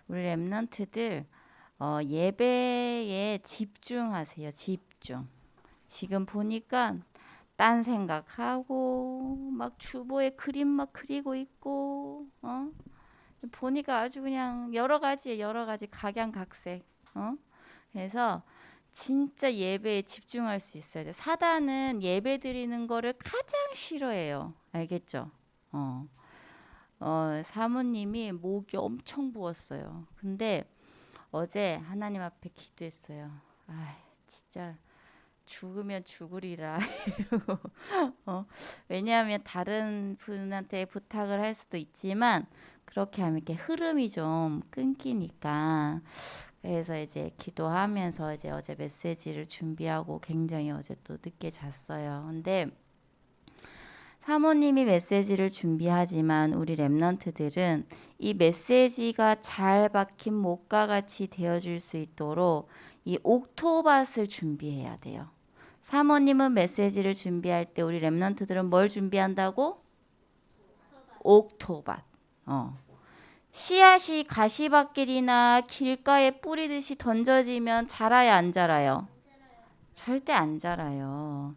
우리 랩런트들 예배에 집중하세요. 집중. 지금 보니까 딴 생각하고 막 주보에 그림 막 그리고 있고 보니까 아주 그냥 여러 가지 각양각색. 그래서 진짜 예배에 집중할 수 있어야 돼. 사단은 예배 드리는 거를 가장 싫어해요. 알겠죠? 어. 사모님이 목이 엄청 부었어요. 근데 어제 하나님 앞에 기도했어요. 아, 진짜 죽으면 죽으리라. 어, 왜냐하면 다른 분한테 부탁을 할 수도 있지만 그렇게 하면 이렇게 흐름이 좀 끊기니까 그래서 이제 기도하면서 이제 어제 메시지를 준비하고 굉장히 어제 또 늦게 잤어요. 근데 사모님이 메시지를 준비하지만 우리 랩런트들은 이 메시지가 잘 박힌 목과 같이 되어질 수 있도록 이 옥토밭을 준비해야 돼요. 사모님은 메시지를 준비할 때 우리 랩런트들은 뭘 준비한다고? 옥토밭. 씨앗이 가시밭길이나 길가에 뿌리듯이 던져지면 자라야 안 자라요? 절대 안 자라요.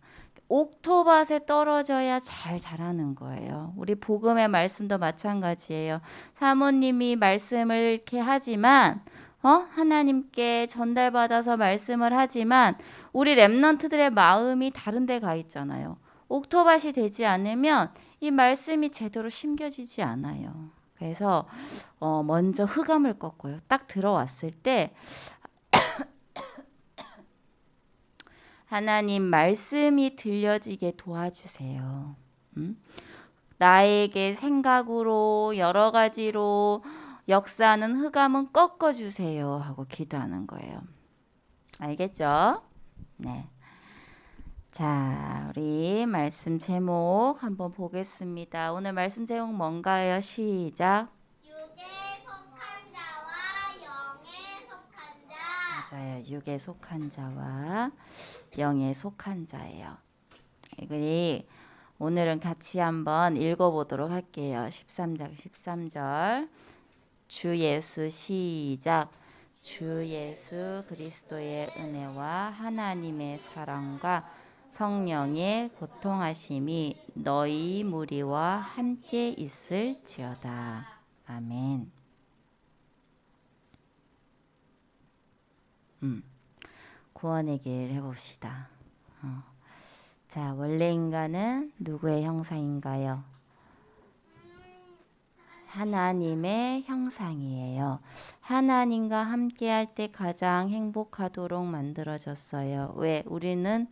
옥토밭에 떨어져야 잘 자라는 거예요. 우리 복음의 말씀도 마찬가지예요. 사모님이 말씀을 이렇게 하지만 하나님께 전달받아서 말씀을 하지만 우리 랩런트들의 마음이 다른 데 가 있잖아요. 옥토밭이 되지 않으면 이 말씀이 제대로 심겨지지 않아요. 그래서 먼저 흑암을 꺾어요. 딱 들어왔을 때 하나님 말씀이 들려지게 도와주세요. 나에게 생각으로 여러 가지로 역사하는 흑암은 꺾어주세요 하고 기도하는 거예요. 알겠죠? 네. 자, 우리 말씀 제목 한번 보겠습니다. 오늘 말씀 제목 뭔가요? 시작. 육에 속한 자와 영에 속한 자. 맞아요. 육에 속한 자와 영에 속한 자예요. 우리 오늘은 같이 한번 읽어보도록 할게요. 13장 13절 주 예수 시작. 주 예수 그리스도의 은혜와 하나님의 사랑과 성령의 고통하심이 너희 무리와 함께 있을지어다. 아멘. 구원의 길 해봅시다. 자, 원래 인간은 누구의 형상인가요? 하나님의 형상이에요. 하나님과 함께할 때 가장 행복하도록 만들어졌어요. 왜? 우리는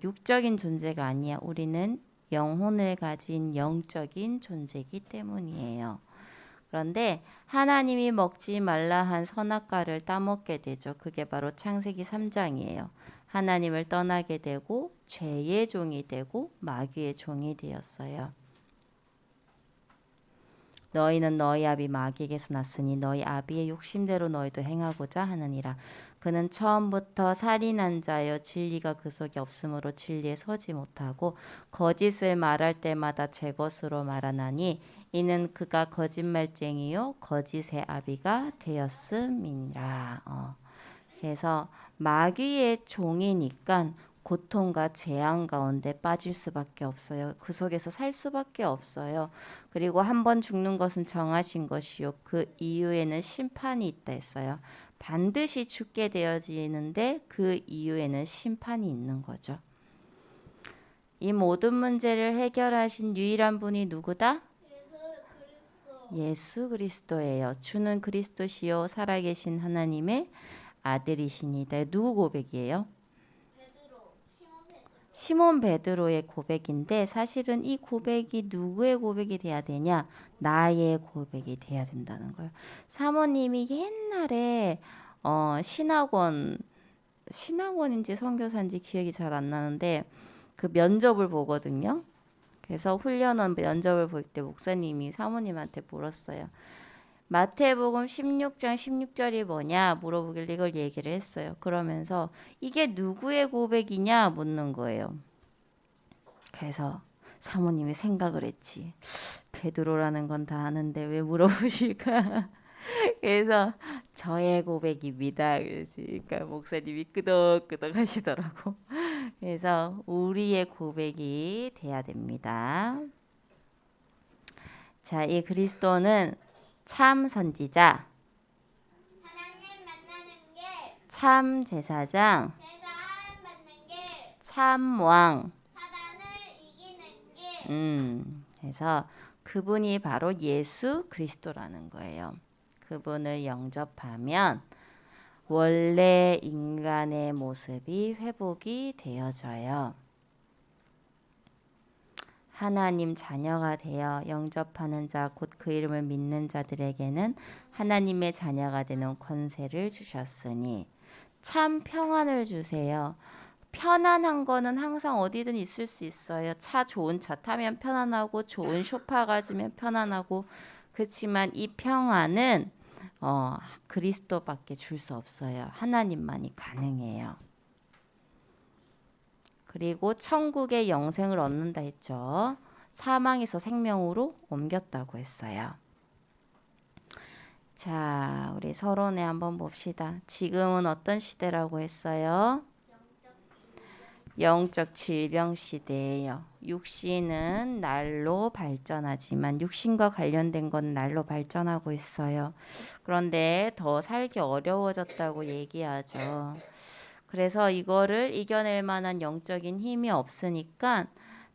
육적인 존재가 아니야. 우리는 영혼을 가진 영적인 존재이기 때문이에요. 그런데 하나님이 먹지 말라 한 선악과를 따먹게 되죠. 그게 바로 창세기 3장이에요. 하나님을 떠나게 되고 죄의 종이 되고 마귀의 종이 되었어요. 너희는 너희 아비 마귀에게서 났으니 너희 아비의 욕심대로 너희도 행하고자 하느니라. 그는 처음부터 살인한 자여 진리가 그 속에 없으므로 진리에 서지 못하고 거짓을 말할 때마다 제 것으로 말하나니 이는 그가 거짓말쟁이요 거짓의 아비가 되었음이니라. 그래서 마귀의 종이니까 고통과 재앙 가운데 빠질 수밖에 없어요. 그 속에서 살 수밖에 없어요. 그리고 한 번 죽는 것은 정하신 것이요. 그 이후에는 심판이 있다 했어요. 반드시 죽게 되어지는데 그 이후에는 심판이 있는 거죠. 이 모든 문제를 해결하신 유일한 분이 누구다? 예수 그리스도예요. 주는 그리스도시요 살아계신 하나님의 아들이시니다. 누구 고백이에요? 시몬 베드로의 고백인데 사실은 이 고백이 누구의 고백이 돼야 되냐? 나의 고백이 돼야 된다는 거예요. 사모님이 옛날에 신학원인지 선교사인지 기억이 잘 안 나는데 그 면접을 보거든요. 그래서 훈련원 면접을 볼 때 목사님이 사모님한테 물었어요. 마태복음 16장 16절이 뭐냐 물어보길래 이걸 얘기를 했어요. 그러면서 이게 누구의 고백이냐 묻는 거예요. 그래서 사모님이 생각을 했지. 베드로라는 건 다 아는데 왜 물어보실까? 그래서 저의 고백입니다. 그러니까 목사님이 끄덕끄덕 하시더라고. 그래서 우리의 고백이 돼야 됩니다. 자, 이 그리스도는 참 선지자, 하나님 만나는 길, 참 제사장, 제사 하임 받는 길, 참 왕. 사단을 이기는 길. 그래서 그분이 바로 예수 그리스도라는 거예요. 그분을 영접하면 원래 인간의 모습이 회복이 되어져요. 하나님 자녀가 되어 영접하는 자, 곧 그 이름을 믿는 자들에게는 하나님의 자녀가 되는 권세를 주셨으니 참 평안을 주세요. 편안한 거는 항상 어디든 있을 수 있어요. 좋은 차 타면 편안하고 좋은 소파 가지면 편안하고 그렇지만 이 평안은 그리스도밖에 줄 수 없어요. 하나님만이 가능해요. 그리고 천국의 영생을 얻는다 했죠. 사망에서 생명으로 옮겼다고 했어요. 자, 우리 서론에 한번 봅시다. 지금은 어떤 시대라고 했어요? 영적 질병 시대예요. 육신은 날로 발전하지만 육신과 관련된 건 날로 발전하고 있어요. 그런데 더 살기 어려워졌다고 얘기하죠. 그래서 이거를 이겨낼 만한 영적인 힘이 없으니까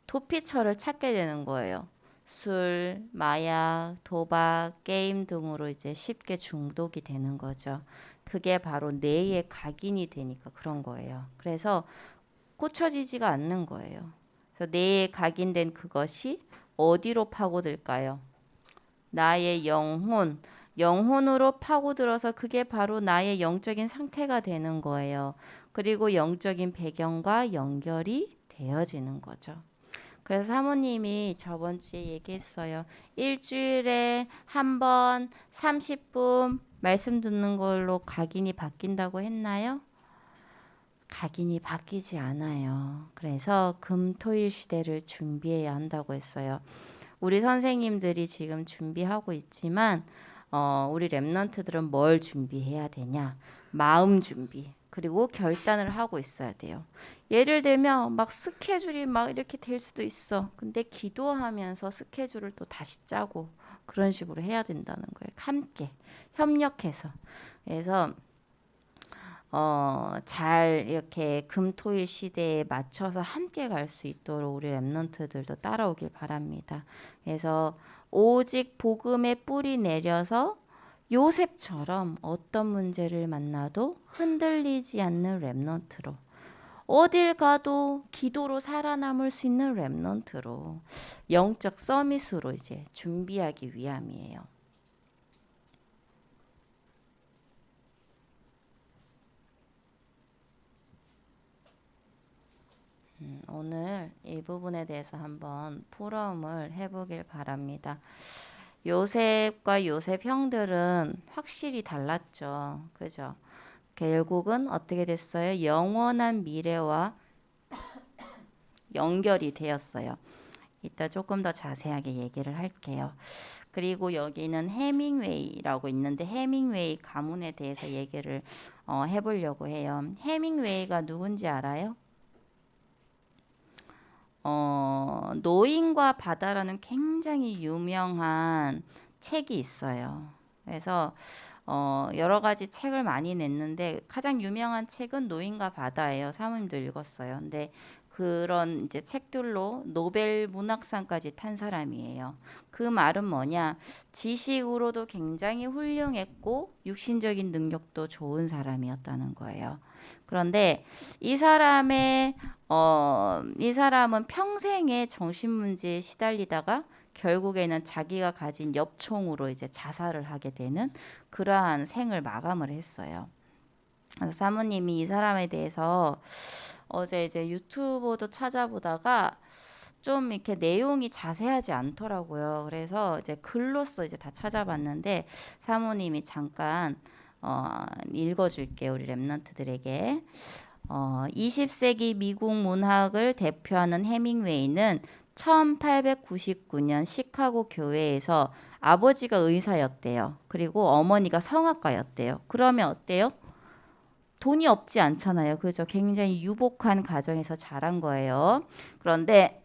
도피처를 찾게 되는 거예요. 술, 마약, 도박, 게임 등으로 이제 쉽게 중독이 되는 거죠. 그게 바로 뇌에 각인이 되니까 그런 거예요. 그래서 고쳐지지가 않는 거예요. 그래서 뇌에 각인된 그것이 어디로 파고들까요? 나의 영혼으로 파고들어서 그게 바로 나의 영적인 상태가 되는 거예요. 그리고 영적인 배경과 연결이 되어지는 거죠. 그래서 사모님이 저번 주에 얘기했어요. 일주일에 한 번 30분 말씀 듣는 걸로 각인이 바뀐다고 했나요? 각인이 바뀌지 않아요. 그래서 금토일 시대를 준비해야 한다고 했어요. 우리 선생님들이 지금 준비하고 있지만 우리 랩런트들은 뭘 준비해야 되냐? 마음 준비. 그리고 결단을 하고 있어야 돼요. 예를 들면 막 스케줄이 막 이렇게 될 수도 있어. 근데 기도하면서 스케줄을 또 다시 짜고 그런 식으로 해야 된다는 거예요. 함께 협력해서. 그래서 잘 이렇게 금토일 시대에 맞춰서 함께 갈 수 있도록 우리 랩런트들도 따라오길 바랍니다. 그래서 오직 복음의 뿌리 내려서 요셉처럼 어떤 문제를 만나도 흔들리지 않는 랩런트로 어딜 가도 기도로 살아남을 수 있는 랩런트로 영적 서밋으로 이제 준비하기 위함이에요. 오늘 이 부분에 대해서 한번 포럼을 해보길 바랍니다. 요셉과 요셉 형들은 확실히 달랐죠. 그죠? 결국은 어떻게 됐어요? 영원한 미래와 연결이 되었어요. 이따 조금 더 자세하게 얘기를 할게요. 그리고 여기는 해밍웨이라고 있는데 해밍웨이 가문에 대해서 얘기를 해보려고 해요. 해밍웨이가 누군지 알아요? 노인과 바다라는 굉장히 유명한 책이 있어요. 그래서 여러 가지 책을 많이 냈는데 가장 유명한 책은 노인과 바다예요. 사모님도 읽었어요. 근데 그런 이제 책들로 노벨 문학상까지 탄 사람이에요. 그 말은 뭐냐? 지식으로도 굉장히 훌륭했고 육신적인 능력도 좋은 사람이었다는 거예요. 그런데 이 사람은 평생에 정신 문제에 시달리다가 결국에는 자기가 가진 엽총으로 이제 자살을 하게 되는 그러한 생을 마감을 했어요. 그래서 사모님이 이 사람에 대해서 어제 이제 유튜브도 찾아보다가 좀 이렇게 내용이 자세하지 않더라고요. 그래서 이제 글로써 이제 다 찾아봤는데 사모님이 잠깐 읽어줄게요. 우리 랩런트들에게. 20세기 미국 문학을 대표하는 해밍웨이는 1899년 시카고 교회에서 아버지가 의사였대요. 그리고 어머니가 성악가였대요. 그러면 어때요? 돈이 없지 않잖아요. 그죠? 굉장히 유복한 가정에서 자란 거예요. 그런데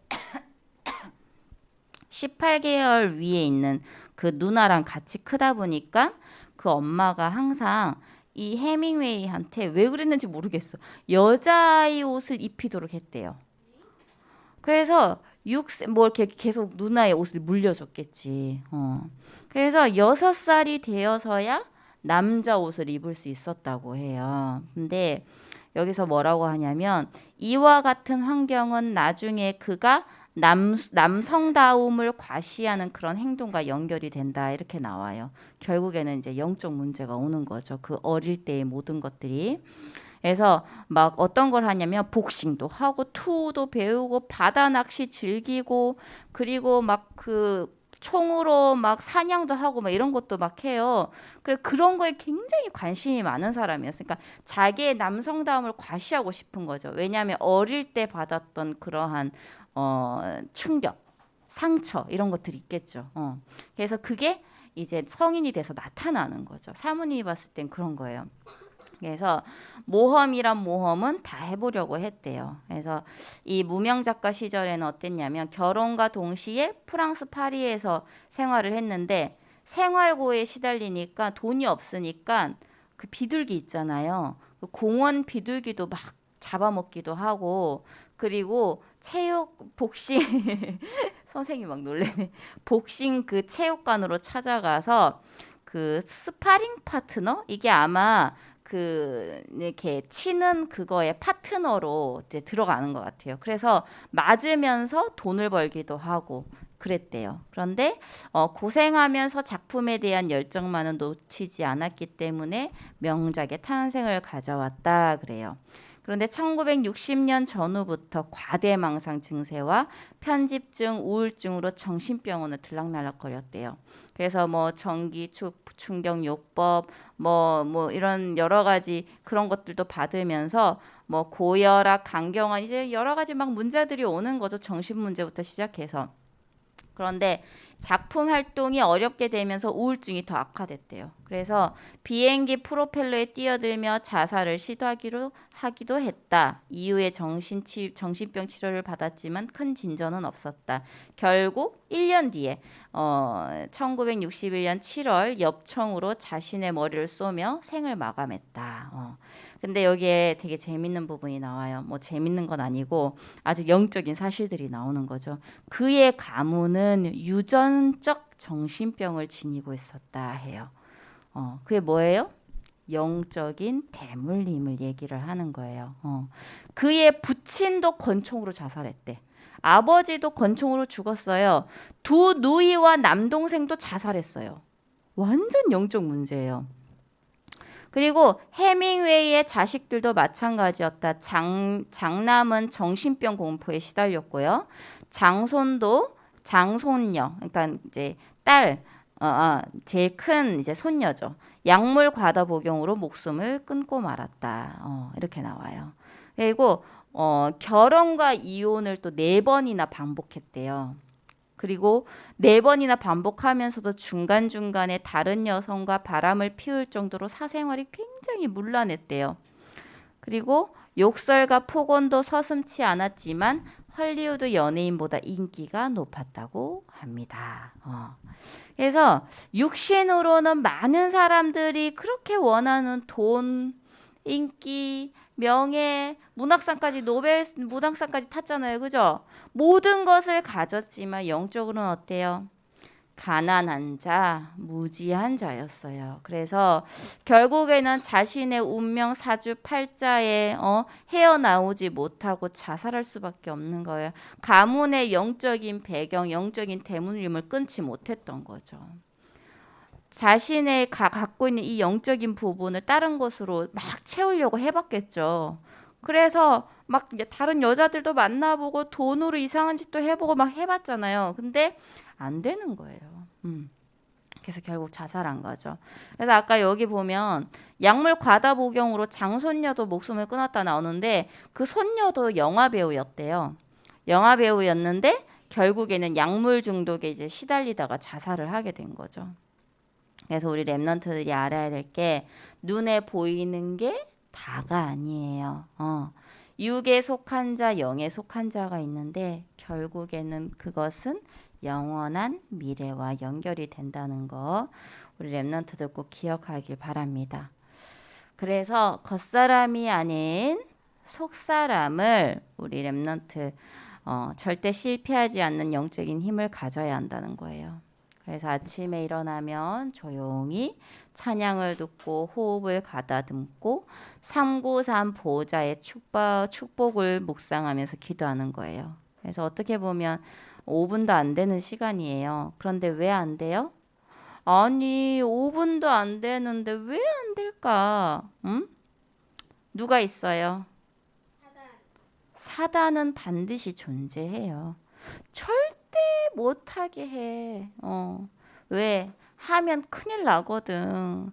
18개월 위에 있는 그 누나랑 같이 크다 보니까 그 엄마가 항상 이 해밍웨이한테 왜 그랬는지 모르겠어. 여자의 옷을 입히도록 했대요. 그래서 뭐 이렇게 계속 누나의 옷을 물려줬겠지. 그래서 6살이 되어서야 남자 옷을 입을 수 있었다고 해요. 근데 여기서 뭐라고 하냐면 이와 같은 환경은 나중에 그가 남성다움을 과시하는 그런 행동과 연결이 된다 이렇게 나와요. 결국에는 이제 영적 문제가 오는 거죠. 그 어릴 때의 모든 것들이. 그래서 막 어떤 걸 하냐면 복싱도 하고 투도 배우고 바다 낚시 즐기고 그리고 막 그 총으로 막 사냥도 하고 막 이런 것도 막 해요. 그래 그런 거에 굉장히 관심이 많은 사람이었어요. 그러니까 자기의 남성다움을 과시하고 싶은 거죠. 왜냐하면 어릴 때 받았던 그러한 충격, 상처 이런 것들이 있겠죠. 그래서 그게 이제 성인이 돼서 나타나는 거죠. 사모님이 봤을 땐 그런 거예요. 그래서 모험이란 모험은 다 해보려고 했대요. 그래서 이 무명 작가 시절에는 어땠냐면 결혼과 동시에 프랑스 파리에서 생활을 했는데 생활고에 시달리니까 돈이 없으니까 그 비둘기 있잖아요. 그 공원 비둘기도 막 잡아먹기도 하고 그리고 체육 복싱 선생님 막 놀래네. 복싱 그 체육관으로 찾아가서 그 스파링 파트너 이게 아마 그 이렇게 치는 그거에 파트너로 이제 들어가는 것 같아요. 그래서 맞으면서 돈을 벌기도 하고 그랬대요. 그런데 고생하면서 작품에 대한 열정만은 놓치지 않았기 때문에 명작의 탄생을 가져왔다 그래요. 그런데 1960년 전후부터 과대망상 증세와 편집증, 우울증으로 정신병원을 들락날락거렸대요. 그래서 뭐 전기 충격요법 뭐 이런 여러 가지 그런 것들도 받으면서 뭐 고혈압, 강경화 이제 여러 가지 막 문제들이 오는 거죠. 정신 문제부터 시작해서. 그런데 작품 활동이 어렵게 되면서 우울증이 더 악화됐대요. 그래서 비행기 프로펠러에 뛰어들며 자살을 하기도 했다. 이후에 정신병 치료를 받았지만 큰 진전은 없었다. 결국 1년 뒤에 1961년 7월 엽청으로 자신의 머리를 쏘며 생을 마감했다. 근데 여기에 되게 재밌는 부분이 나와요. 뭐 재밌는 건 아니고 아주 영적인 사실들이 나오는 거죠. 그의 가문은 유전적 정신병을 지니고 있었다 해요. 그게 뭐예요? 영적인 대물림을 얘기를 하는 거예요. 그의 부친도 권총으로 자살했대. 아버지도 권총으로 죽었어요. 두 누이와 남동생도 자살했어요. 완전 영적 문제예요. 그리고 해밍웨이의 자식들도 마찬가지였다. 장남은 정신병 공포에 시달렸고요. 장손녀, 그러니까 이제 딸, 제일 큰 이제 손녀죠. 약물 과다 복용으로 목숨을 끊고 말았다. 이렇게 나와요. 그리고 결혼과 이혼을 또 4번이나 반복했대요. 그리고 4번이나 반복하면서도 중간중간에 다른 여성과 바람을 피울 정도로 사생활이 굉장히 문란했대요. 그리고 욕설과 폭언도 서슴지 않았지만 헐리우드 연예인보다 인기가 높았다고 합니다. 그래서 육신으로는 많은 사람들이 그렇게 원하는 돈, 인기, 명예, 문학상까지 노벨 문학상까지 탔잖아요. 그죠? 모든 것을 가졌지만 영적으로는 어때요? 가난한 자, 무지한 자였어요. 그래서 결국에는 자신의 운명 사주팔자에 헤어나오지 못하고 자살할 수밖에 없는 거예요. 가문의 영적인 배경, 영적인 대물림을 끊지 못했던 거죠. 자신의 갖고 있는 이 영적인 부분을 다른 것으로 막 채우려고 해봤겠죠. 그래서 막 다른 여자들도 만나보고 돈으로 이상한 짓도 해보고 막 해봤잖아요. 근데 안 되는 거예요. 그래서 결국 자살한 거죠. 그래서 아까 여기 보면 약물 과다 복용으로 장손녀도 목숨을 끊었다 나오는데 그 손녀도 영화 배우였대요. 영화 배우였는데 결국에는 약물 중독에 이제 시달리다가 자살을 하게 된 거죠. 그래서 우리 랩런트들이 알아야 될 게 눈에 보이는 게 다가 아니에요. 육에 속한 자, 영에 속한 자가 있는데 결국에는 그것은 영원한 미래와 연결이 된다는 거 우리 랩런트들 꼭 기억하길 바랍니다. 그래서 겉사람이 아닌 속사람을 우리 랩런트 절대 실패하지 않는 영적인 힘을 가져야 한다는 거예요. 그래서 아침에 일어나면 조용히 찬양을 듣고 호흡을 가다듬고 393 보호자의 축복을 묵상하면서 기도하는 거예요. 그래서 어떻게 보면 5분도 안 되는 시간이에요. 그런데 왜 안 돼요? 아니 5분도 안 되는데 왜 안 될까? 응? 누가 있어요? 사단은 반드시 존재해요. 절대 못하게 해. 왜? 하면 큰일 나거든.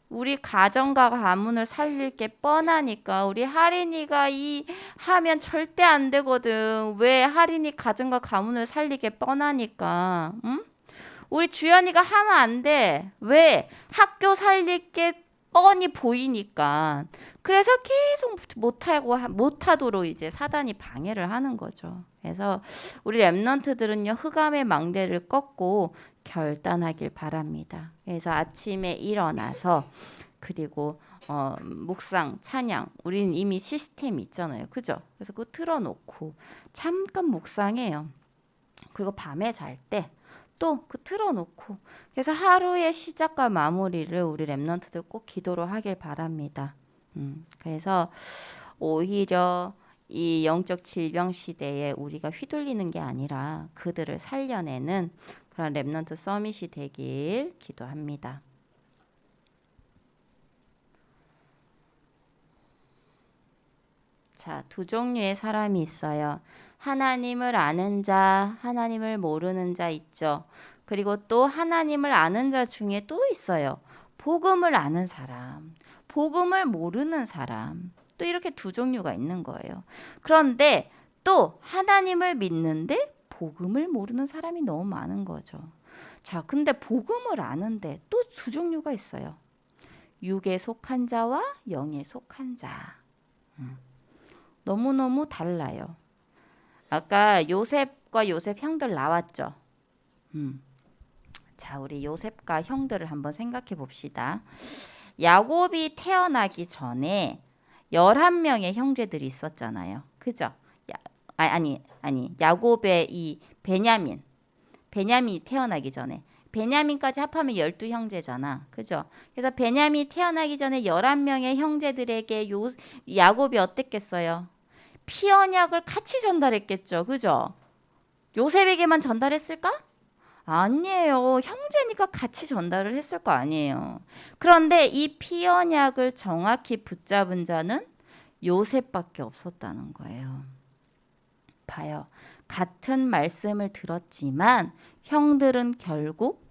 우리 가정과 가문을 살릴 게 뻔하니까 우리 하린이가 이 하면 절대 안 되거든. 왜? 하린이 가정과 가문을 살리게 뻔하니까. 응? 우리 주연이가 하면 안 돼. 왜? 학교 살릴 게 뻔히 보이니까. 그래서 계속 못하도록 이제 사단이 방해를 하는 거죠. 그래서 우리 랩런트들은요 흑암의 망대를 꺾고 결단하길 바랍니다. 그래서 아침에 일어나서 그리고 묵상, 찬양, 우리는 이미 시스템이 있잖아요, 그죠? 그래서 그거 틀어놓고 잠깐 묵상해요. 그리고 밤에 잘 때 또 그 틀어놓고 그래서 하루의 시작과 마무리를 우리 랩런트들 꼭 기도로 하길 바랍니다. 그래서 오히려 이 영적 질병 시대에 우리가 휘둘리는 게 아니라 그들을 살려내는 그런 랩런트 서밋이 되길 기도합니다. 자, 두 종류의 사람이 있어요. 하나님을 아는 자, 하나님을 모르는 자 있죠. 그리고 또 하나님을 아는 자 중에 또 있어요. 복음을 아는 사람, 복음을 모르는 사람. 또 이렇게 두 종류가 있는 거예요. 그런데 또 하나님을 믿는데 복음을 모르는 사람이 너무 많은 거죠. 자, 근데 복음을 아는데 또 두 종류가 있어요. 육에 속한 자와 영에 속한 자. 너무너무 달라요. 아까 요셉과 요셉 형들 나왔죠. 자, 우리 요셉과 형들을 한번 생각해 봅시다. 야곱이 태어나기 전에 11명의 형제들이 있었잖아요. 그죠? 아니. 야곱의 이 베냐민이 태어나기 전에 베냐민까지 합하면 12형제잖아. 그죠? 그래서 베냐민이 태어나기 전에 11명의 형제들에게 야곱이 어땠겠어요? 피 언약을 같이 전달했겠죠. 그죠? 요셉에게만 전달했을까? 아니에요. 형제니까 같이 전달을 했을 거 아니에요. 그런데 이 피 언약을 정확히 붙잡은 자는 요셉밖에 없었다는 거예요. 봐요. 같은 말씀을 들었지만 형들은 결국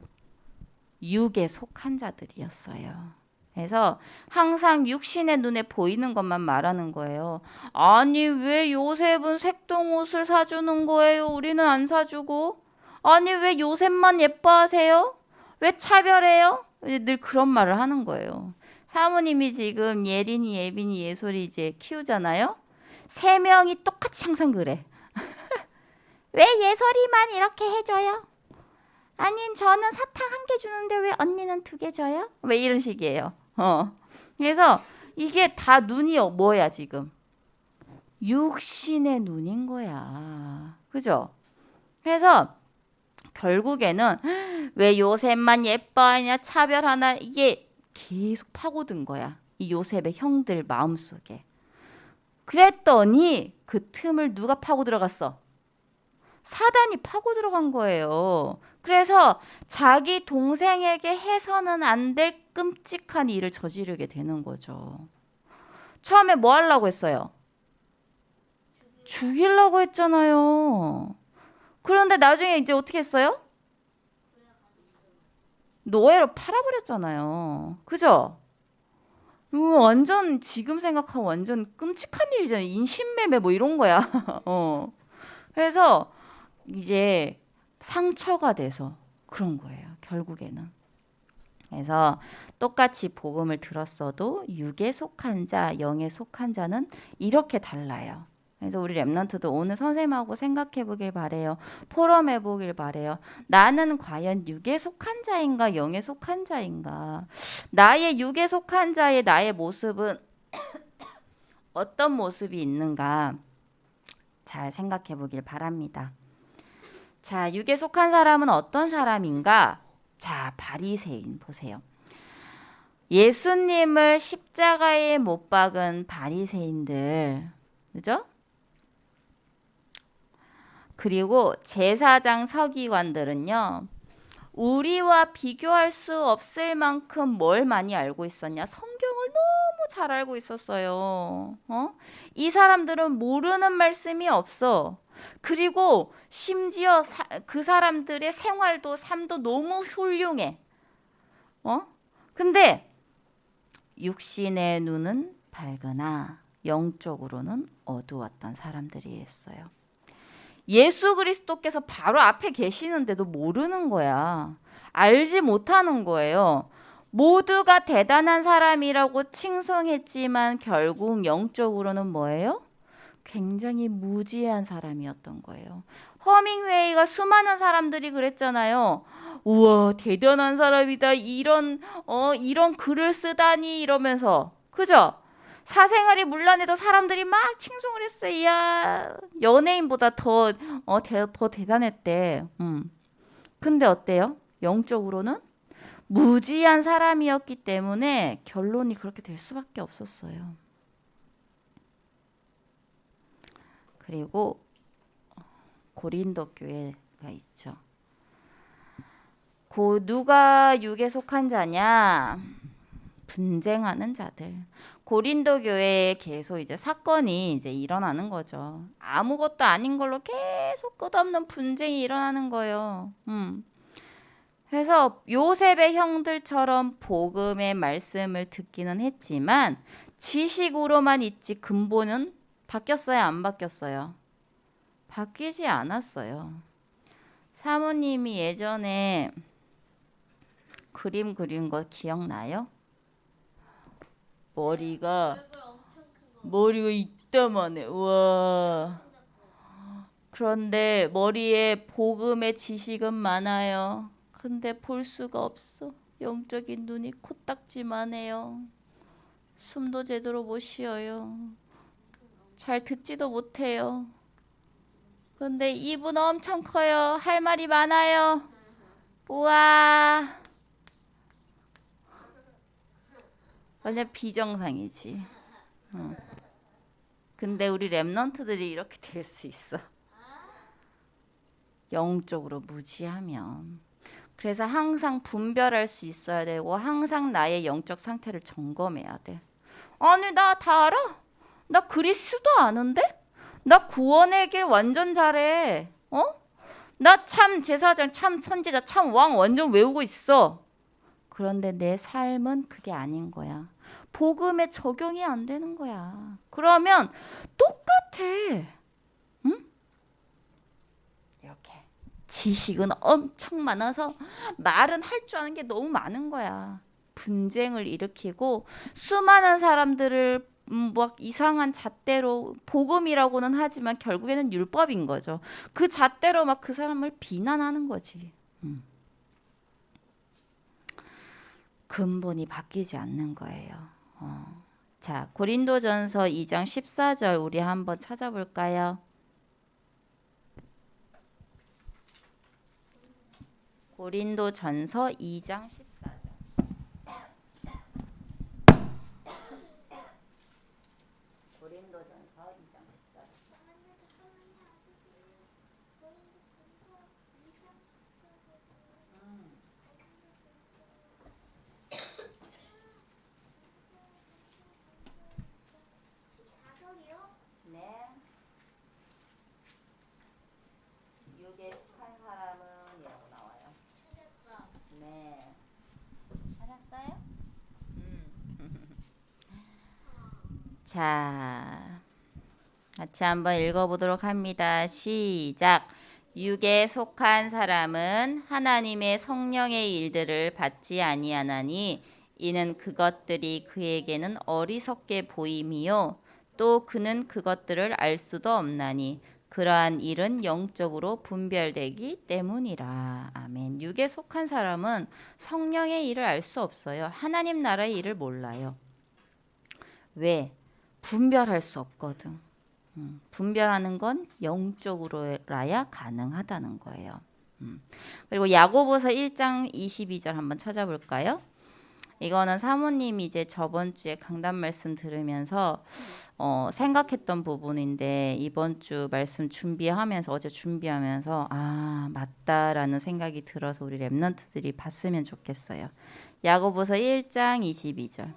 육에 속한 자들이었어요. 그래서 항상 육신의 눈에 보이는 것만 말하는 거예요. 아니 왜 요셉은 색동옷을 사주는 거예요? 우리는 안 사주고. 아니 왜 요셉만 예뻐하세요? 왜 차별해요? 늘 그런 말을 하는 거예요. 사모님이 지금 예린이, 예빈이, 예솔이 이제 키우잖아요. 3명이 똑같이 항상 그래. 왜 예솔이만 이렇게 해줘요? 아니 저는 사탕 1개 주는데 왜 언니는 2개 줘요? 왜 이런 식이에요. 그래서 이게 다 눈이 뭐야 지금? 육신의 눈인 거야. 그죠? 그래서 결국에는 왜 요셉만 예뻐하냐 차별하나 이게 계속 파고든 거야. 이 요셉의 형들 마음속에. 그랬더니 그 틈을 누가 파고 들어갔어? 사단이 파고 들어간 거예요. 그래서 자기 동생에게 해서는 안 될 끔찍한 일을 저지르게 되는 거죠. 처음에 뭐 하려고 했어요? 죽이려고 했잖아요. 그런데 나중에 이제 어떻게 했어요? 노예로 팔아버렸잖아요. 그죠? 완전 지금 생각하면 완전 끔찍한 일이잖아요. 인신매매 뭐 이런 거야. 그래서 이제 상처가 돼서 그런 거예요. 결국에는. 그래서 똑같이 복음을 들었어도 육에 속한 자, 영에 속한 자는 이렇게 달라요. 그래서 우리 랩런트도 오늘 선생님하고 생각해 보길 바래요. 포럼해 보길 바래요. 나는 과연 육에 속한 자인가 영에 속한 자인가? 나의 육에 속한 자의 나의 모습은 어떤 모습이 있는가? 잘 생각해 보길 바랍니다. 자, 육에 속한 사람은 어떤 사람인가? 자, 바리새인 보세요. 예수님을 십자가에 못 박은 바리새인들, 그죠? 그리고 제사장 서기관들은요, 우리와 비교할 수 없을 만큼 뭘 많이 알고 있었냐? 성경을 너무 잘 알고 있었어요. 이 사람들은 모르는 말씀이 없어. 그리고 심지어 그 사람들의 생활도 삶도 너무 훌륭해. 근데 육신의 눈은 밝으나 영적으로는 어두웠던 사람들이었어요. 예수 그리스도께서 바로 앞에 계시는데도 모르는 거야. 알지 못하는 거예요. 모두가 대단한 사람이라고 칭송했지만 결국 영적으로는 뭐예요? 굉장히 무지한 사람이었던 거예요. 허밍웨이가 수많은 사람들이 그랬잖아요. 우와, 대단한 사람이다. 이런 글을 쓰다니 이러면서. 그죠? 사생활이 문란해도 사람들이 막 칭송을 했어요. 야, 연예인보다 더 대단했대. 근데 어때요? 영적으로는 무지한 사람이었기 때문에 결론이 그렇게 될 수밖에 없었어요. 그리고 고린도 교회가 있죠. 누가 육에 속한 자냐? 분쟁하는 자들. 고린도 교회에 계속 이제 사건이 이제 일어나는 거죠. 아무것도 아닌 걸로 계속 끝없는 분쟁이 일어나는 거예요. 그래서 요셉의 형들처럼 복음의 말씀을 듣기는 했지만 지식으로만 있지 근본은 바뀌었어요? 안 바뀌었어요? 바뀌지 않았어요. 사모님이 예전에 그림 그린 거 기억나요? 머리가 이따만해. 와. 그런데 머리에 복음의 지식은 많아요. 근데 볼 수가 없어. 영적인 눈이 코딱지만해요. 숨도 제대로 못 쉬어요. 잘 듣지도 못해요. 근데 입은 엄청 커요. 할 말이 많아요. 우와. 완전 비정상이지. 근데 우리 랩런트들이 이렇게 될 수 있어. 영적으로 무지하면. 그래서 항상 분별할 수 있어야 되고 항상 나의 영적 상태를 점검해야 돼. 아니 나 다 알아? 나 그리스도 아는데? 나 구원의 길 완전 잘해. 나 참 제사장, 참 선지자, 참 왕 완전 외우고 있어. 그런데 내 삶은 그게 아닌 거야. 복음에 적용이 안 되는 거야. 그러면 똑같아. 응? 이렇게. 지식은 엄청 많아서 말은 할 줄 아는 게 너무 많은 거야. 분쟁을 일으키고 수많은 사람들을 막 이상한 잣대로 복음이라고는 하지만 결국에는 율법인 거죠. 그 잣대로 막 그 사람을 비난하는 거지. 근본이 바뀌지 않는 거예요. 자, 고린도전서 2장 14절 우리 한번 찾아볼까요? 고린도전서 2장 14절. 고린도전서 2장 14절. 네. 육에 속한 사람은 이라고 나와요. 네. 찾았어요? 자, 같이 한번 읽어보도록 합니다. 시작. 육에 속한 사람은 하나님의 성령의 일들을 받지 아니하나니 이는 그것들이 그에게는 어리석게 보임이요 또 그는 그것들을 알 수도 없나니 그러한 일은 영적으로 분별되기 때문이라. 아멘. 육에 속한 사람은 성령의 일을 알 수 없어요. 하나님 나라의 일을 몰라요. 왜? 분별할 수 없거든. 분별하는 건 영적으로라야 가능하다는 거예요. 그리고 야고보서 1장 22절 한번 찾아볼까요? 이거는 사모님이 이제 저번 주에 강단 말씀 들으면서 생각했던 부분인데 이번 주 말씀 준비하면서 어제 준비하면서 아 맞다라는 생각이 들어서 우리 랩런트들이 봤으면 좋겠어요. 야고보서 1장 22절.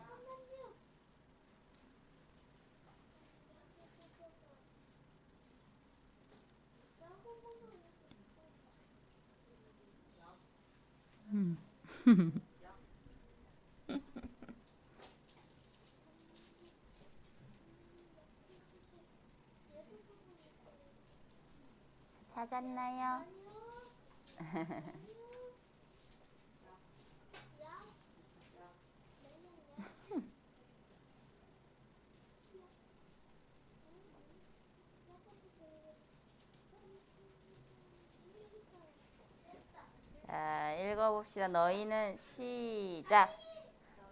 찾았나요? 자, 읽어봅시다. 너희는 시작.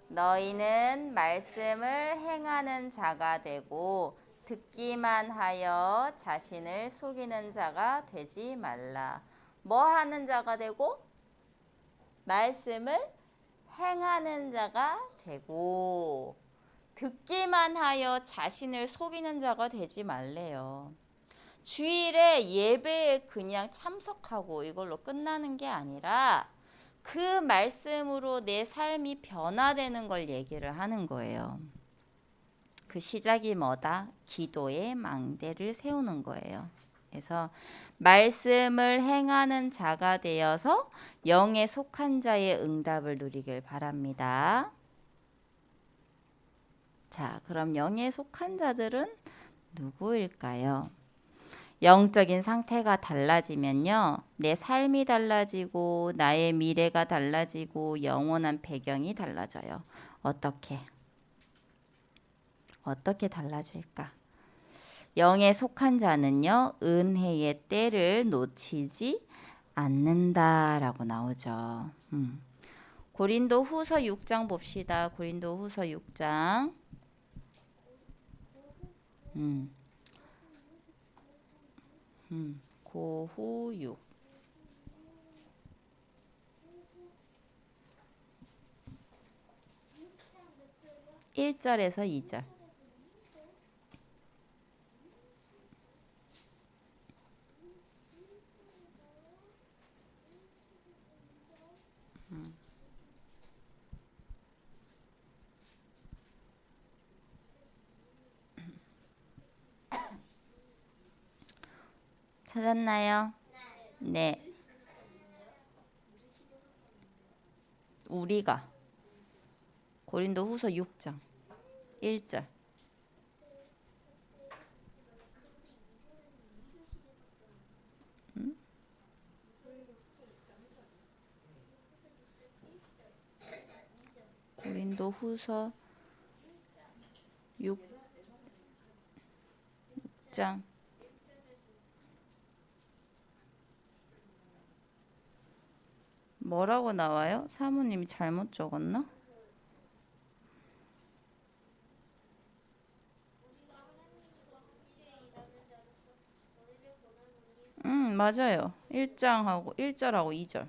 너희는 말씀을 행하는 자가 되고 듣기만 하여 자신을 속이는 자가 되지 말라. 뭐 하는 자가 되고? 말씀을 행하는 자가 되고 듣기만 하여 자신을 속이는 자가 되지 말래요. 주일에 예배에 그냥 참석하고 이걸로 끝나는 게 아니라 그 말씀으로 내 삶이 변화되는 걸 얘기를 하는 거예요. 그 시작이 뭐다? 기도의 망대를 세우는 거예요. 그래서 말씀을 행하는 자가 되어서 영에 속한 자의 응답을 누리길 바랍니다. 자, 그럼 영에 속한 자들은 누구일까요? 영적인 상태가 달라지면요, 내 삶이 달라지고 나의 미래가 달라지고 영원한 배경이 달라져요. 어떻게 달라질까? 영에 속한 자는요, 은혜의 때를 놓치지 않는다라고 나오죠. 고린도 후서 6장 봅시다. 고린도 후서 6장. 고후 6. 1절에서 2절. 찾았나요? 네. 우리가 고린도 후서 6장 1절. 고린도 후서 6장 뭐라고 나와요? 사모님이 잘못 적었나? 맞아요. 1장하고 1절하고 2절.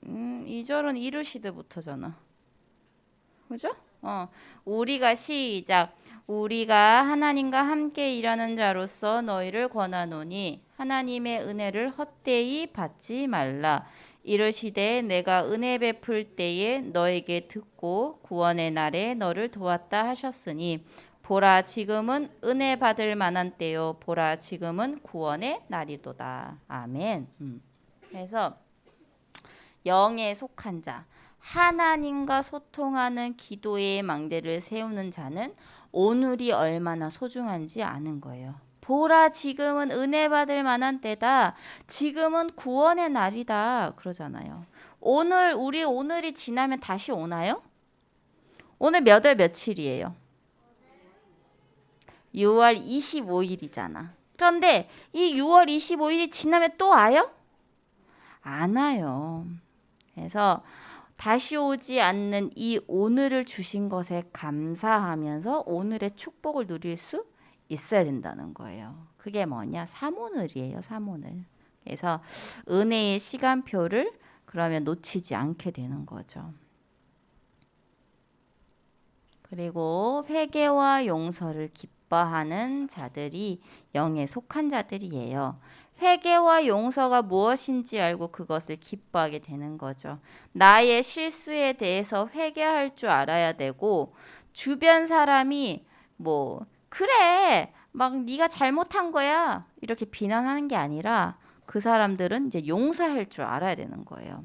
2절은 이르시되부터잖아. 그죠? 우리가 시작. 우리가 하나님과 함께 일하는 자로서 너희를 권하노니 하나님의 은혜를 헛되이 받지 말라. 이르시되 내가 은혜 베풀 때에 너에게 듣고 구원의 날에 너를 도왔다 하셨으니 보라 지금은 은혜 받을 만한 때요 보라 지금은 구원의 날이도다. 아멘. 그래서 영에 속한 자, 하나님과 소통하는 기도의 망대를 세우는 자는 오늘이 얼마나 소중한지 아는 거예요. 보라 지금은 은혜 받을 만한 때다. 지금은 구원의 날이다. 그러잖아요. 우리 오늘이 지나면 다시 오나요? 오늘 몇 월 며칠이에요? 6월 25일이잖아. 그런데 이 6월 25일이 지나면 또 와요? 안 와요. 그래서 다시 오지 않는 이 오늘을 주신 것에 감사하면서 오늘의 축복을 누릴 수 있어야 된다는 거예요. 그게 뭐냐? 삼오늘이에요. 삼오늘. 그래서 은혜의 시간표를 그러면 놓치지 않게 되는 거죠. 그리고 회개와 용서를 기뻐하는 자들이 영에 속한 자들이에요. 회개와 용서가 무엇인지 알고 그것을 기뻐하게 되는 거죠. 나의 실수에 대해서 회개할 줄 알아야 되고 주변 사람이 뭐 그래 막 네가 잘못한 거야 이렇게 비난하는 게 아니라 그 사람들은 이제 용서할 줄 알아야 되는 거예요.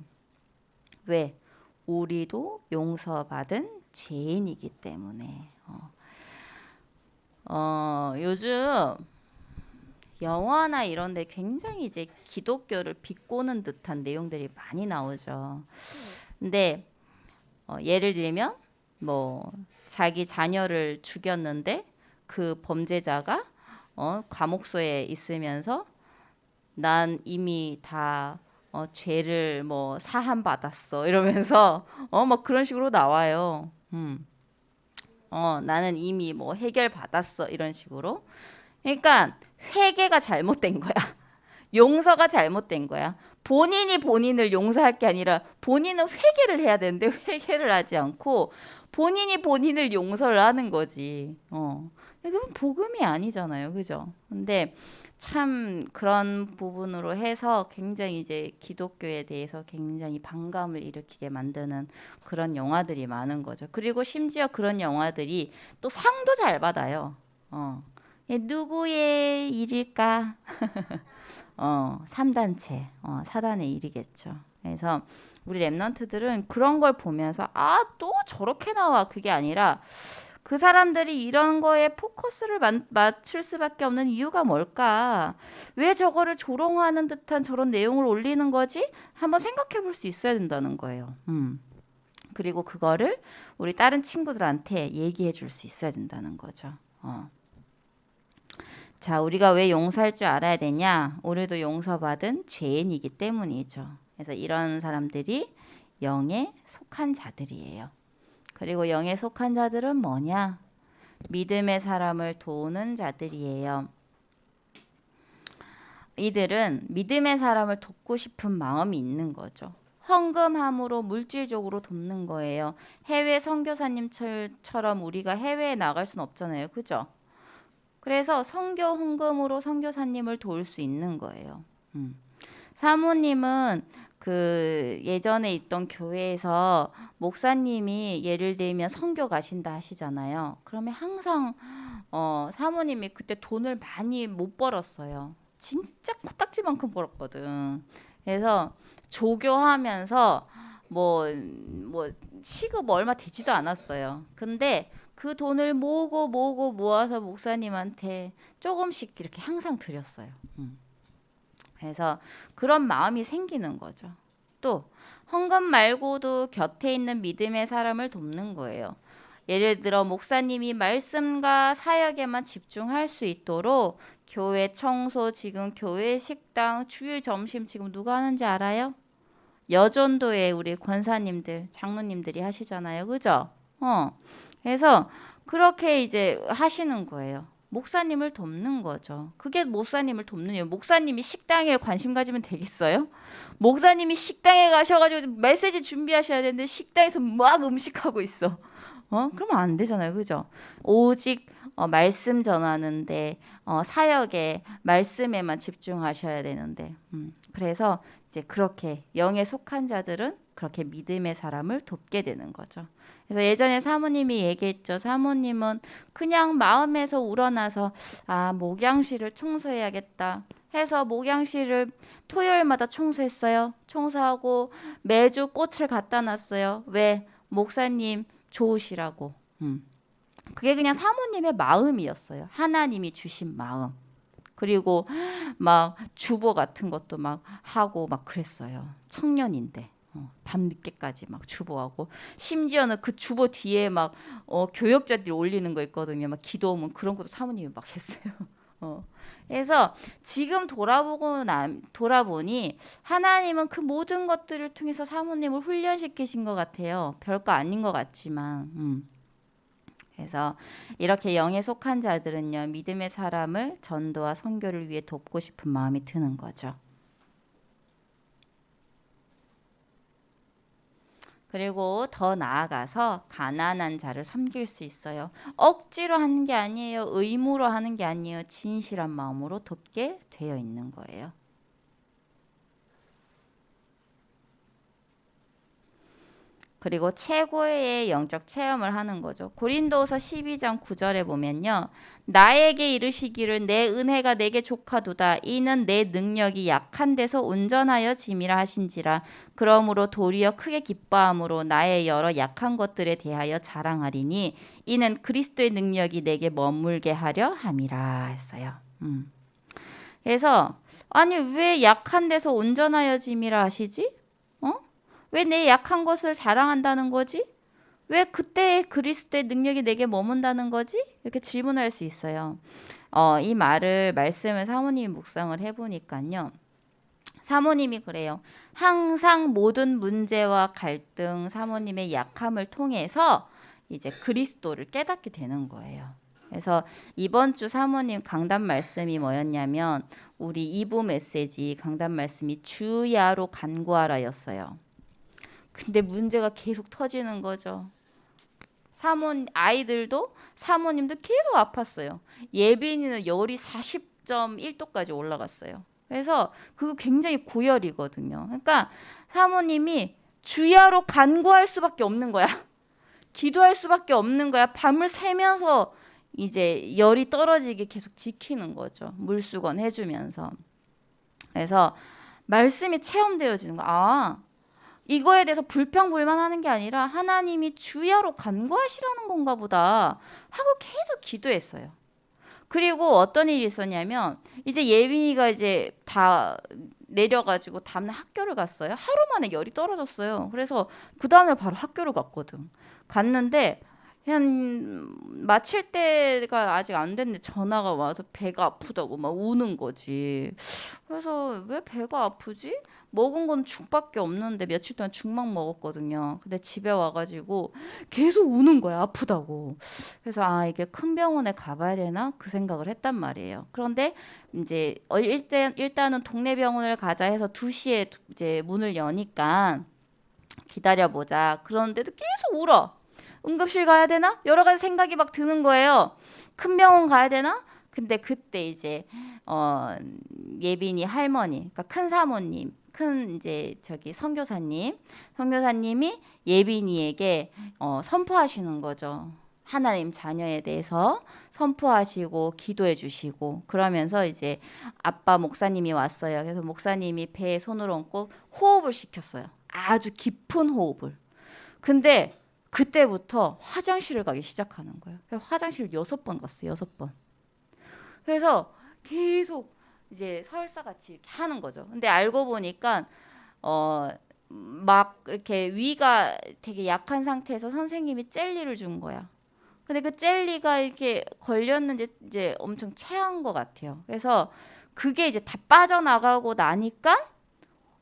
왜? 우리도 용서받은 죄인이기 때문에. 요즘 영화나 이런 데 굉장히 이제 기독교를 비꼬는 듯한 내용들이 많이 나오죠. 근데 예를 들면 뭐 자기 자녀를 죽였는데 그 범죄자가 감옥소에 있으면서 난 이미 다 죄를 뭐 사함 받았어 이러면서 막 그런 식으로 나와요. 나는 이미 뭐 해결 받았어 이런 식으로. 그러니까 회개가 잘못된 거야. 용서가 잘못된 거야. 본인이 본인을 용서할 게 아니라 본인은 회개를 해야 되는데 회개를 하지 않고 본인이 본인을 용서를 하는 거지. 그건 복음이 아니잖아요. 그죠? 근데 참 그런 부분으로 해서 굉장히 이제 기독교에 대해서 굉장히 반감을 일으키게 만드는 그런 영화들이 많은 거죠. 그리고 심지어 그런 영화들이 또 상도 잘 받아요. 누구의 일일까? 3단체, 사단의 일이겠죠. 그래서 우리 랩런트들은 그런 걸 보면서 또 저렇게 나와 그게 아니라 그 사람들이 이런 거에 포커스를 맞출 수밖에 없는 이유가 뭘까? 왜 저거를 조롱하는 듯한 저런 내용을 올리는 거지? 한번 생각해 볼 수 있어야 된다는 거예요. 그리고 그거를 우리 다른 친구들한테 얘기해 줄 수 있어야 된다는 거죠. 자, 우리가 왜 용서할 줄 알아야 되냐? 우리도 용서받은 죄인이기 때문이죠. 그래서 이런 사람들이 영에 속한 자들이에요. 그리고 영에 속한 자들은 뭐냐? 믿음의 사람을 도우는 자들이에요. 이들은 믿음의 사람을 돕고 싶은 마음이 있는 거죠. 헌금함으로 물질적으로 돕는 거예요. 해외 선교사님처럼 우리가 해외에 나갈 수는 없잖아요. 그죠? 그래서 선교 헌금으로 선교사님을 도울 수 있는 거예요. 사모님은 그 예전에 있던 교회에서 목사님이 예를 들면 선교 가신다 하시잖아요. 그러면 항상 사모님이 그때 돈을 많이 못 벌었어요. 진짜 코딱지만큼 벌었거든. 그래서 조교하면서 뭐 시급 얼마 되지도 않았어요. 근데 그 돈을 모아서 목사님한테 조금씩 이렇게 항상 드렸어요. 그래서 그런 마음이 생기는 거죠. 또 헌금 말고도 곁에 있는 믿음의 사람을 돕는 거예요. 예를 들어 목사님이 말씀과 사역에만 집중할 수 있도록 교회 청소, 지금 교회 식당, 주일 점심 지금 누가 하는지 알아요? 여전도에 우리 권사님들, 장로님들이 하시잖아요. 그죠? 그래서 그렇게 이제 하시는 거예요. 목사님을 돕는 거죠. 그게 목사님을 돕는 이유. 목사님이 식당에 관심 가지면 되겠어요? 목사님이 식당에 가셔가지고 메시지 준비하셔야 되는데 식당에서 막 음식하고 있어. 그러면 안 되잖아요. 그죠? 오직 말씀 전하는데 사역에 말씀에만 집중하셔야 되는데 그래서 이제 그렇게 영에 속한 자들은 그렇게 믿음의 사람을 돕게 되는 거죠. 그래서 예전에 사모님이 얘기했죠. 사모님은 그냥 마음에서 우러나서 목양실을 청소해야겠다 해서 목양실을 토요일마다 청소했어요. 청소하고 매주 꽃을 갖다 놨어요. 왜? 목사님 좋으시라고. 그게 그냥 사모님의 마음이었어요. 하나님이 주신 마음. 그리고 막 주보 같은 것도 막 하고 막 그랬어요. 청년인데. 밤늦게까지 막 주보하고 심지어는 그 주보 뒤에 막 교역자들이 올리는 거 있거든요. 막 기도문 그런 것도 사모님이 막 했어요. 그래서 지금 돌아보니 하나님은 그 모든 것들을 통해서 사모님을 훈련시키신 것 같아요. 별거 아닌 것 같지만. 그래서 이렇게 영에 속한 자들은요, 믿음의 사람을 전도와 선교를 위해 돕고 싶은 마음이 드는 거죠. 그리고 더 나아가서 가난한 자를 섬길 수 있어요. 억지로 하는 게 아니에요. 의무로 하는 게 아니에요. 진실한 마음으로 돕게 되어 있는 거예요. 그리고 최고의 영적 체험을 하는 거죠. 고린도후서 12장 9절에 보면요. 나에게 이르시기를 내 은혜가 내게 족하도다. 이는 내 능력이 약한 데서 온전하여 짐이라 하신지라. 그러므로 도리어 크게 기뻐함으로 나의 여러 약한 것들에 대하여 자랑하리니 이는 그리스도의 능력이 내게 머물게 하려 함이라 했어요. 그래서 아니 왜 약한 데서 온전하여 짐이라 하시지? 왜 내 약한 것을 자랑한다는 거지? 왜 그때 그리스도의 능력이 내게 머문다는 거지? 이렇게 질문할 수 있어요. 이 말씀을 사모님이 묵상을 해보니까요. 사모님이 그래요. 항상 모든 문제와 갈등, 사모님의 약함을 통해서 이제 그리스도를 깨닫게 되는 거예요. 그래서 이번 주 사모님 강단 말씀이 뭐였냐면 우리 2부 메시지 강단 말씀이 주야로 간구하라였어요. 근데 문제가 계속 터지는 거죠. 아이들도 사모님도 계속 아팠어요. 예빈이는 열이 40.1도까지 올라갔어요. 그래서 그거 굉장히 고열이거든요. 그러니까 사모님이 주야로 간구할 수밖에 없는 거야. 기도할 수밖에 없는 거야. 밤을 새면서 이제 열이 떨어지게 계속 지키는 거죠. 물수건 해주면서. 그래서 말씀이 체험되어지는 거야. 이거에 대해서 불평불만하는 게 아니라 하나님이 주야로 간구하시라는 건가 보다 하고 계속 기도했어요. 그리고 어떤 일이 있었냐면 이제 예빈이가 이제 다 내려가지고 다음날 학교를 갔어요. 하루 만에 열이 떨어졌어요. 그래서 그 다음날 바로 학교를 갔거든. 갔는데 한 마칠 때가 아직 안 됐는데 전화가 와서 배가 아프다고 막 우는 거지. 그래서 왜 배가 아프지? 먹은 건 죽밖에 없는데 며칠 동안 죽만 먹었거든요. 근데 집에 와가지고 계속 우는 거야, 아프다고. 그래서 이게 큰 병원에 가봐야 되나 그 생각을 했단 말이에요. 그런데 이제 일단은 동네 병원을 가자 해서 2시에 이제 문을 여니까 기다려보자. 그런데도 계속 울어. 응급실 가야 되나? 여러 가지 생각이 막 드는 거예요. 큰 병원 가야 되나? 근데 그때 이제 예빈이 할머니, 그러니까 큰 사모님, 큰 이제 선교사님이 예빈이에게 선포하시는 거죠. 하나님 자녀에 대해서 선포하시고 기도해 주시고 그러면서 이제 아빠 목사님이 왔어요. 그래서 목사님이 배에 손을 얹고 호흡을 시켰어요. 아주 깊은 호흡을. 근데 그때부터 화장실을 가기 시작하는 거예요. 화장실을 6번 갔어요. 6번. 그래서 계속 이제 설사같이 이렇게 하는 거죠. 근데 알고 보니까 막 이렇게 위가 되게 약한 상태에서 선생님이 젤리를 준 거야. 근데 그 젤리가 이렇게 걸렸는지 이제 엄청 체한 것 같아요. 그래서 그게 이제 다 빠져나가고 나니까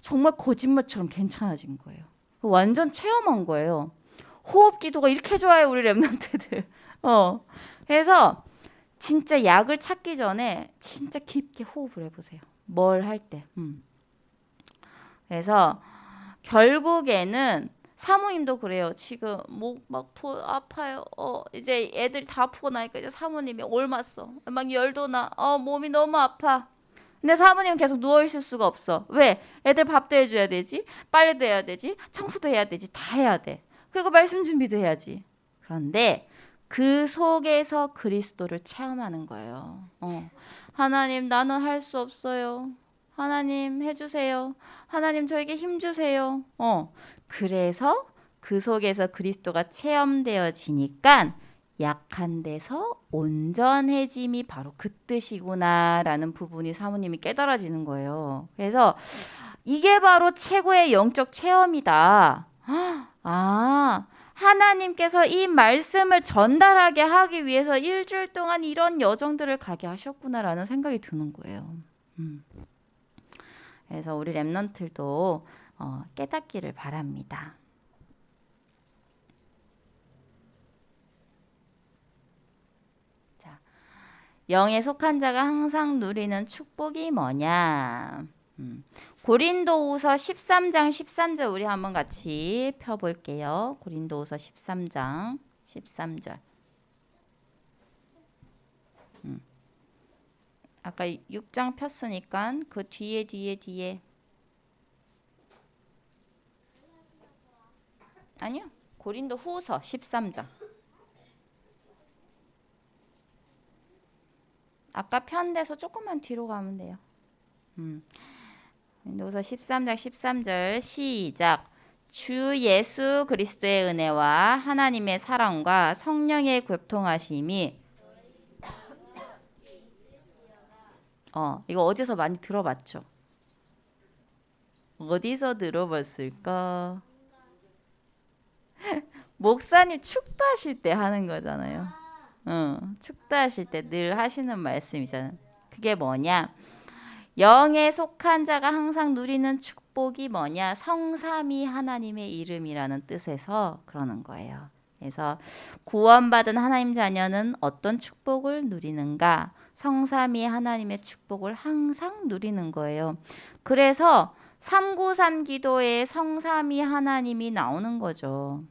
정말 거짓말처럼 괜찮아진 거예요. 완전 체험한 거예요. 호흡 기도가 이렇게 좋아요, 우리 랩런트들. 그래서 진짜 약을 찾기 전에 진짜 깊게 호흡을 해보세요. 뭘 할 때. 그래서 결국에는 사모님도 그래요. 지금 목 막 아파요. 이제 애들이 다 아프고 나니까 이제 사모님이 옮았어. 막 열도 나. 몸이 너무 아파. 근데 사모님은 계속 누워 있을 수가 없어. 왜? 애들 밥도 해줘야 되지, 빨래도 해야 되지, 청소도 해야 되지, 다 해야 돼. 그리고 말씀 준비도 해야지. 그런데 그 속에서 그리스도를 체험하는 거예요. 하나님, 나는 할 수 없어요. 하나님, 해주세요. 하나님, 저에게 힘 주세요. 그래서 그 속에서 그리스도가 체험되어지니까 약한 데서 온전해짐이 바로 그 뜻이구나라는 부분이 사모님이 깨달아지는 거예요. 그래서 이게 바로 최고의 영적 체험이다. 아, 하나님께서 이 말씀을 전달하게 하기 위해서 일주일 동안 이런 여정들을 가게 하셨구나라는 생각이 드는 거예요. 그래서 우리 랩런트들도 깨닫기를 바랍니다. 자, 영에 속한 자가 항상 누리는 축복이 뭐냐? 고린도후서 13장 13절 우리 한번 같이 펴볼게요. 고린도후서 13장 13절. 아까 6장 폈으니까 그 뒤에 아니요. 고린도후서 13장. 아까 편 데서 조금만 뒤로 가면 돼요. 고린도후서 13장 13절 시작. 주 예수 그리스도의 은혜와 하나님의 사랑과 성령의 교통하심이 이거 어디서 많이 들어봤죠? 어디서 들어봤을까? 목사님 축도하실 때 하는 거잖아요. 축도하실 때 늘 하시는 말씀이잖아요. 그게 뭐냐? 영에 속한 자가 항상 누리는 축복이 뭐냐? 성삼위 하나님의 이름이라는 뜻에서 그러는 거예요. 그래서 구원받은 하나님 자녀는 어떤 축복을 누리는가? 성삼위 하나님의 축복을 항상 누리는 거예요. 그래서 393 기도에 성삼위 하나님이 나오는 거죠.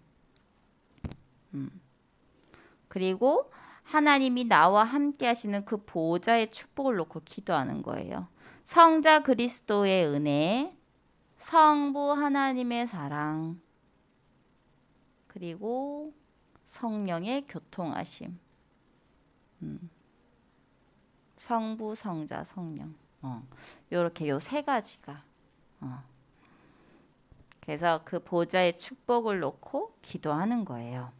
그리고 하나님이 나와 함께 하시는 그 보호자의 축복을 놓고 기도하는 거예요. 성자 그리스도의 은혜, 성부 하나님의 사랑, 그리고 성령의 교통하심. 성부, 성자, 성령. 요렇게 요 세 가지가. 그래서 그 보좌의 축복을 놓고 기도하는 거예요.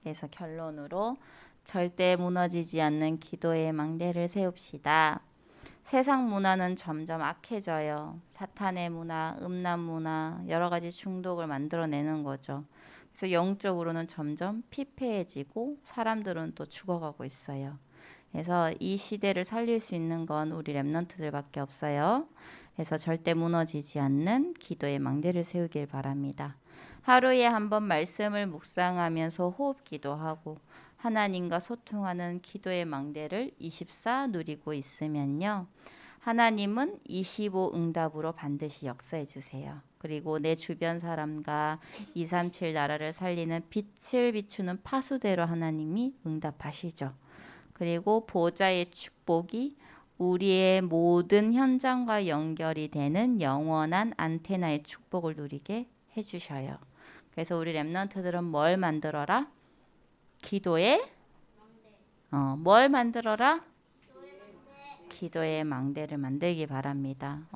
그래서 결론으로 절대 무너지지 않는 기도의 망대를 세웁시다. 세상 문화는 점점 악해져요. 사탄의 문화, 음란 문화, 여러 가지 중독을 만들어내는 거죠. 그래서 영적으로는 점점 피폐해지고 사람들은 또 죽어가고 있어요. 그래서 이 시대를 살릴 수 있는 건 우리 랩런트들밖에 없어요. 그래서 절대 무너지지 않는 기도의 망대를 세우길 바랍니다. 하루에 한 번 말씀을 묵상하면서 호흡 기도하고 하나님과 소통하는 기도의 망대를 24 누리고 있으면요. 하나님은 25 응답으로 반드시 역사해 주세요. 그리고 내 주변 사람과 237 나라를 살리는 빛을 비추는 파수대로 하나님이 응답하시죠. 그리고 보좌의 축복이 우리의 모든 현장과 연결이 되는 영원한 안테나의 축복을 누리게 해주셔요. 그래서 우리 랩런트들은 뭘 만들어라? 기도의 뭘 만들어라? 기도의 망대를 만들기 바랍니다.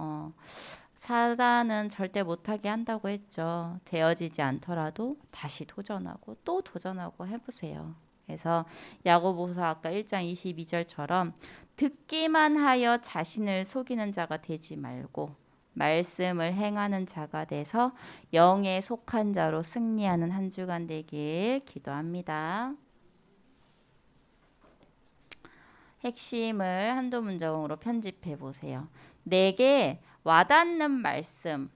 사단은 절대 못하게 한다고 했죠. 되어지지 않더라도 다시 도전하고 또 도전하고 해보세요. 그래서 야고보서 아까 1장 22절처럼 듣기만 하여 자신을 속이는 자가 되지 말고 말씀을 행하는 자가 돼서 영에 속한 자로 승리하는 한 주간 되길 기도합니다. 핵심을 한두 문장으로 편집해 보세요. 내게 와닿는 말씀이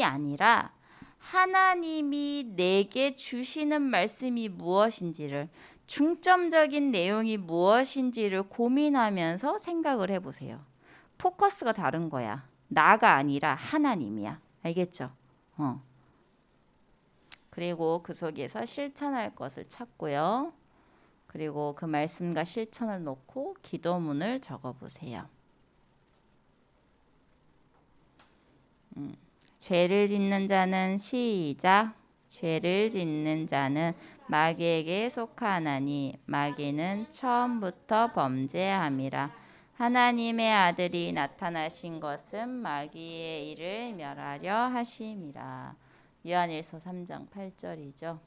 아니라 하나님이 내게 주시는 말씀이 무엇인지를 중점적인 내용이 무엇인지를 고민하면서 생각을 해보세요. 포커스가 다른 거야. 나가 아니라 하나님이야. 알겠죠? 그리고 그 속에서 실천할 것을 찾고요. 그리고 그 말씀과 실천을 놓고 기도문을 적어보세요. 죄를 짓는 자는 시작. 죄를 짓는 자는 마귀에게 속하나니 마귀는 처음부터 범죄함이라. 하나님의 아들이 나타나신 것은 마귀의 일을 멸하려 하심이라. 요한일서 3장 8절이죠.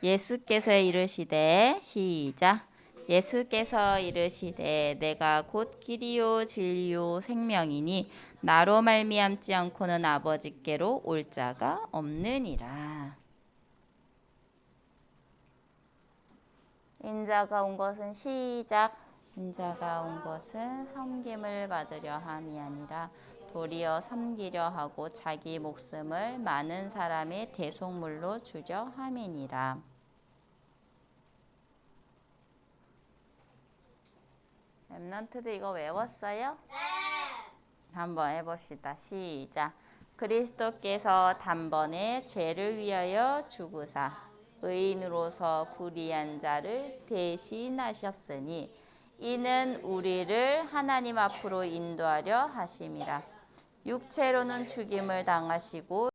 예수께서 이르시되 시작. 예수께서 이르시되 내가 곧 길이요 진리요 생명이니 나로 말미암지 않고는 아버지께로 올 자가 없느니라. 인자가 온 것은 시작. 인자가 온 것은 섬김을 받으려 함이 아니라 도리어 섬기려 하고 자기 목숨을 많은 사람의 대속물로 주려 함이니라. 랩런트도 이거 외웠어요? 네. 한번 해봅시다. 시작. 그리스도께서 단번에 죄를 위하여 죽으사 의인으로서 불의한 자를 대신하셨으니 이는 우리를 하나님 앞으로 인도하려 하심이라. 육체로는 죽임을 당하시고